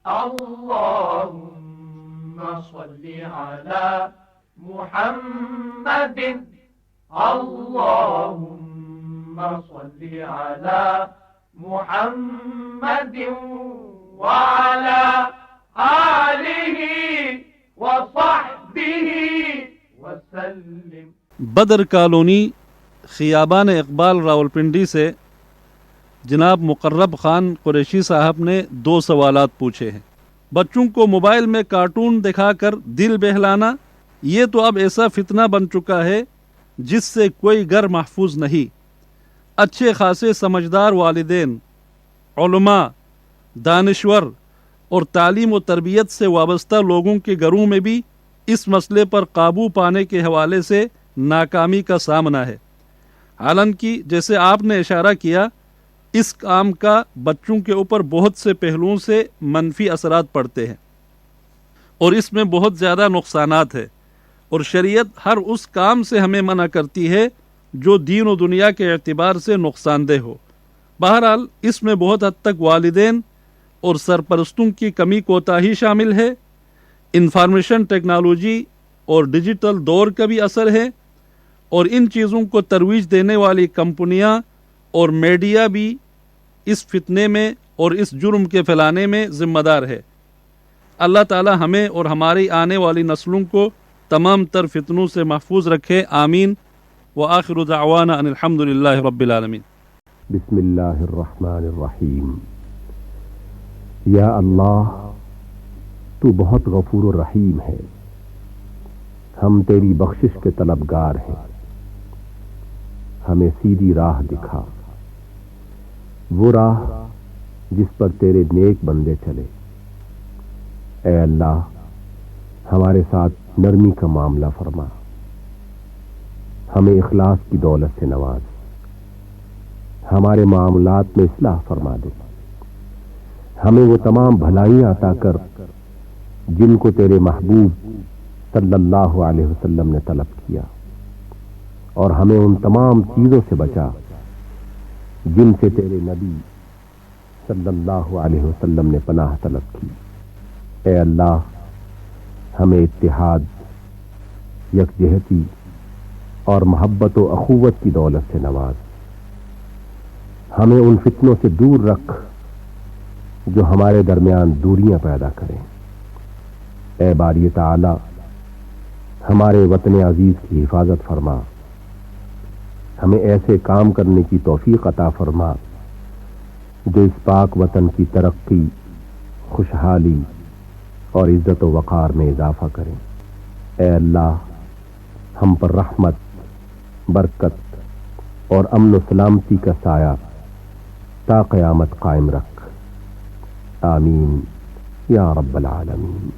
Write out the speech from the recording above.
اللهم صل على محمد اللهم صل على محمد وعلى آله وصحبه وسلم۔ بدر کالونی خیابان اقبال راولپنڈی سے جناب مقرب خان قریشی صاحب نے 2 سوالات پوچھے ہیں۔ بچوں کو موبائل میں کارٹون دکھا کر دل بہلانا، یہ تو اب ایسا فتنہ بن چکا ہے جس سے کوئی گھر محفوظ نہیں۔ اچھے خاصے سمجھدار والدین، علماء، دانشور اور تعلیم و تربیت سے وابستہ لوگوں کے گھروں میں بھی اس مسئلے پر قابو پانے کے حوالے سے ناکامی کا سامنا ہے۔ حالانکہ جیسے آپ نے اشارہ کیا، اس کام کا بچوں کے اوپر بہت سے پہلوؤں سے منفی اثرات پڑتے ہیں اور اس میں بہت زیادہ نقصانات ہیں، اور شریعت ہر اس کام سے ہمیں منع کرتی ہے جو دین و دنیا کے اعتبار سے نقصان دہ ہو۔ بہرحال اس میں بہت حد تک والدین اور سرپرستوں کی کمی کوتاہی شامل ہے، انفارمیشن ٹیکنالوجی اور ڈیجیٹل دور کا بھی اثر ہے، اور ان چیزوں کو ترویج دینے والی کمپنیاں اور میڈیا بھی اس فتنے میں اور اس جرم کے پھیلانے میں ذمہ دار ہے۔ اللہ تعالی ہمیں اور ہماری آنے والی نسلوں کو تمام تر فتنوں سے محفوظ رکھے، آمین۔ وآخر دعوانا ان الحمد للہ رب العالمین۔ بسم اللہ الرحمن الرحیم۔ یا اللہ، تو بہت غفور و رحیم ہے، ہم تیری بخشش کے طلبگار ہیں، ہمیں سیدھی راہ دکھا، وہ راہ جس پر تیرے نیک بندے چلے۔ اے اللہ، ہمارے ساتھ نرمی کا معاملہ فرما، ہمیں اخلاص کی دولت سے نواز، ہمارے معاملات میں اصلاح فرما دے، ہمیں وہ تمام بھلائیاں عطا کر جن کو تیرے محبوب صلی اللہ علیہ وسلم نے طلب کیا، اور ہمیں ان تمام چیزوں سے بچا جن سے تیرے نبی صلی اللہ علیہ وسلم نے پناہ طلب کی۔ اے اللہ، ہمیں اتحاد، یکجہتی اور محبت و اخوت کی دولت سے نواز، ہمیں ان فتنوں سے دور رکھ جو ہمارے درمیان دوریاں پیدا کریں۔ اے باری تعالی، ہمارے وطن عزیز کی حفاظت فرما، ہمیں ایسے کام کرنے کی توفیق عطا فرما جو اس پاک وطن کی ترقی، خوشحالی اور عزت و وقار میں اضافہ کریں۔ اے اللہ، ہم پر رحمت، برکت اور امن و سلامتی کا سایہ تا قیامت قائم رکھ، آمین یا رب العالمین۔